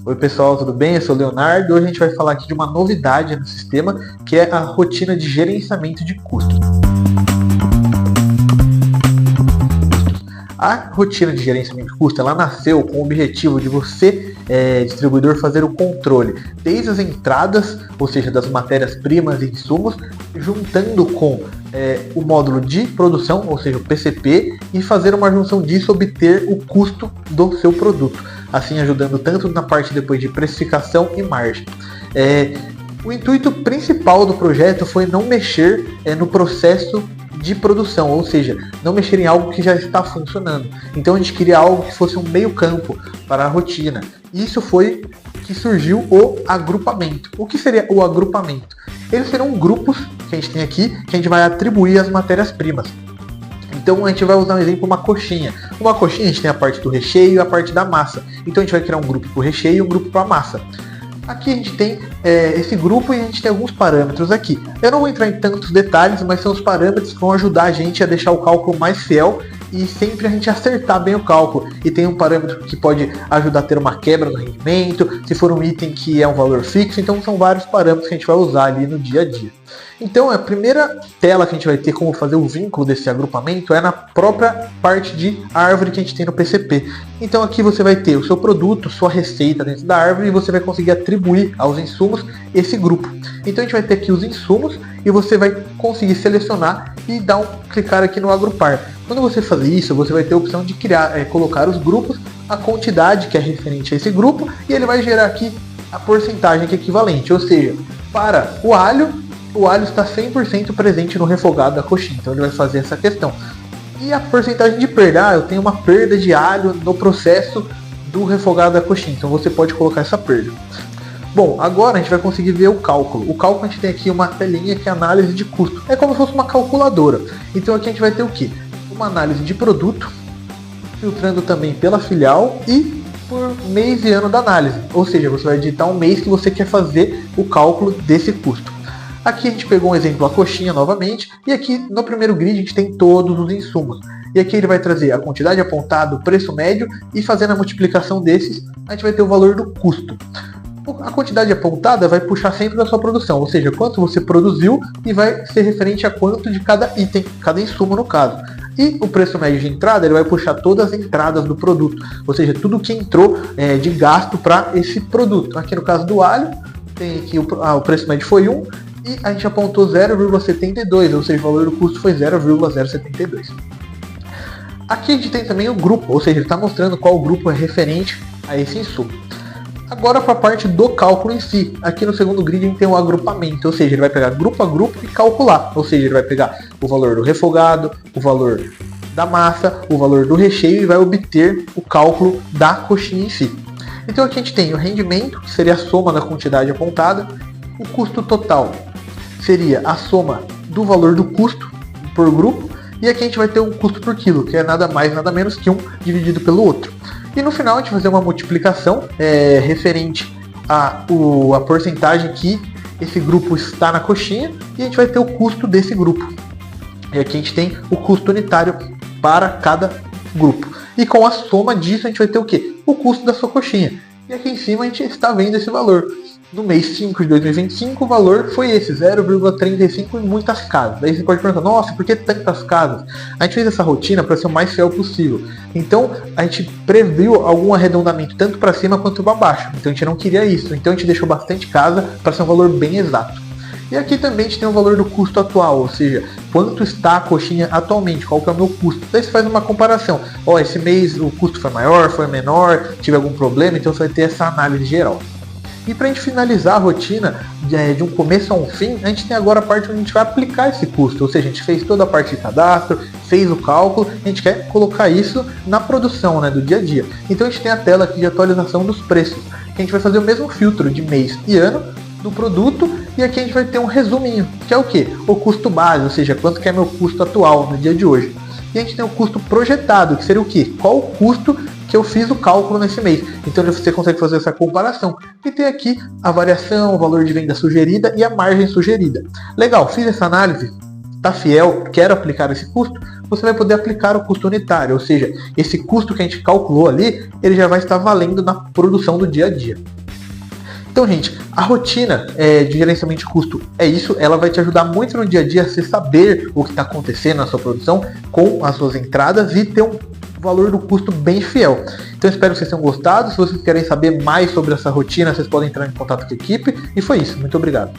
Oi pessoal, tudo bem? Eu sou o Leonardo. Hoje a gente vai falar aqui de uma novidade no sistema, que é a rotina de gerenciamento de custos. A rotina de gerenciamento de custos, ela nasceu com o objetivo de você, distribuidor, fazer o controle desde as entradas, ou seja, das matérias-primas e insumos, juntando com o módulo de produção, ou seja, o PCP, e fazer uma junção disso, obter o custo do seu produto, assim ajudando tanto na parte depois de precificação e margem. O intuito principal do projeto foi não mexer no processo de produção, ou seja, não mexer em algo que já está funcionando. Então a gente queria algo que fosse um meio campo para a rotina. Isso foi que surgiu o agrupamento. O que seria o agrupamento? Eles serão grupos que a gente tem aqui, que a gente vai atribuir as matérias-primas. Então a gente vai usar um exemplo, uma coxinha. Uma coxinha a gente tem a parte do recheio e a parte da massa. Então a gente vai criar um grupo para o recheio e um grupo para a massa. Aqui a gente tem esse grupo e a gente tem alguns parâmetros aqui. Eu não vou entrar em tantos detalhes, mas são os parâmetros que vão ajudar a gente a deixar o cálculo mais fiel e sempre a gente acertar bem o cálculo. E tem um parâmetro que pode ajudar a ter uma quebra no rendimento, se for um item que é um valor fixo, então são vários parâmetros que a gente vai usar ali no dia a dia. Então a primeira tela que a gente vai ter como fazer o vínculo desse agrupamento é na própria parte de árvore que a gente tem no PCP. Então aqui você vai ter o seu produto, sua receita dentro da árvore e você vai conseguir atribuir aos insumos esse grupo. Então a gente vai ter aqui os insumos e você vai conseguir selecionar e clicar aqui no agrupar. Quando você fazer isso, você vai ter a opção de colocar os grupos, a quantidade que é referente a esse grupo e ele vai gerar aqui a porcentagem que é equivalente. Ou seja, para o alho está 100% presente no refogado da coxinha, então ele vai fazer essa questão. E a porcentagem de perda, eu tenho uma perda de alho no processo do refogado da coxinha, então você pode colocar essa perda. Bom, agora a gente vai conseguir ver o cálculo. O cálculo a gente tem aqui uma telinha que é análise de custo. É como se fosse uma calculadora. Então aqui a gente vai ter o quê? Uma análise de produto, filtrando também pela filial e por mês e ano da análise. Ou seja, você vai digitar um mês que você quer fazer o cálculo desse custo. Aqui a gente pegou um exemplo, a coxinha novamente, e aqui no primeiro grid a gente tem todos os insumos. E aqui ele vai trazer a quantidade apontada, o preço médio, e fazendo a multiplicação desses, a gente vai ter o valor do custo. A quantidade apontada vai puxar sempre da sua produção, ou seja, quanto você produziu e vai ser referente a quanto de cada item, cada insumo no caso. E o preço médio de entrada, ele vai puxar todas as entradas do produto, ou seja, tudo que entrou de gasto para esse produto. Aqui no caso do alho, tem aqui o preço médio foi 1, e a gente apontou 0,72, ou seja, o valor do custo foi 0,072. Aqui a gente tem também o grupo, ou seja, ele está mostrando qual grupo é referente a esse insumo. Agora para a parte do cálculo em si, aqui no segundo grid a gente tem o agrupamento, ou seja, ele vai pegar grupo a grupo e calcular, ou seja, ele vai pegar o valor do refogado, o valor da massa, o valor do recheio e vai obter o cálculo da coxinha em si. Então aqui a gente tem o rendimento, que seria a soma da quantidade apontada, o custo total seria a soma do valor do custo por grupo, e aqui a gente vai ter um custo por quilo, que é nada mais nada menos que 1 dividido pelo outro. E no final a gente vai fazer uma multiplicação referente a porcentagem que esse grupo está na coxinha, e a gente vai ter o custo desse grupo. E aqui a gente tem o custo unitário para cada grupo. E com a soma disso a gente vai ter o quê? O custo da sua coxinha. E aqui em cima a gente está vendo esse valor. No mês 5 de 2025 o valor foi esse, 0,35 em muitas casas. Daí você pode perguntar, nossa, por que tantas casas? A gente fez essa rotina para ser o mais fiel possível. Então a gente previu algum arredondamento tanto para cima quanto para baixo. Então a gente não queria isso. Então a gente deixou bastante casa para ser um valor bem exato. E aqui também a gente tem o valor do custo atual, ou seja, quanto está a coxinha atualmente, qual que é o meu custo. Daí você faz uma comparação. Esse mês o custo foi maior, foi menor, tive algum problema, então você vai ter essa análise geral. E para a gente finalizar a rotina de um começo a um fim, a gente tem agora a parte onde a gente vai aplicar esse custo. Ou seja, a gente fez toda a parte de cadastro, fez o cálculo, a gente quer colocar isso na produção, do dia a dia. Então a gente tem a tela aqui de atualização dos preços. A gente vai fazer o mesmo filtro de mês e ano do produto, e aqui a gente vai ter um resuminho, que é o que? O custo base, ou seja, quanto que é meu custo atual no dia de hoje. E a gente tem o custo projetado, que seria o que? Qual o custo que eu fiz o cálculo nesse mês. Então você consegue fazer essa comparação. E tem aqui a variação, o valor de venda sugerida e a margem sugerida. Legal, fiz essa análise, tá fiel, quero aplicar esse custo. você vai poder aplicar o custo unitário, ou seja, esse custo que a gente calculou ali, ele já vai estar valendo na produção do dia a dia. Então, gente, a rotina de gerenciamento de custo é isso, ela vai te ajudar muito no dia a dia a você saber o que está acontecendo na sua produção com as suas entradas e ter um valor do custo bem fiel. Então, espero que vocês tenham gostado. Se vocês querem saber mais sobre essa rotina, vocês podem entrar em contato com a equipe. E foi isso. Muito obrigado.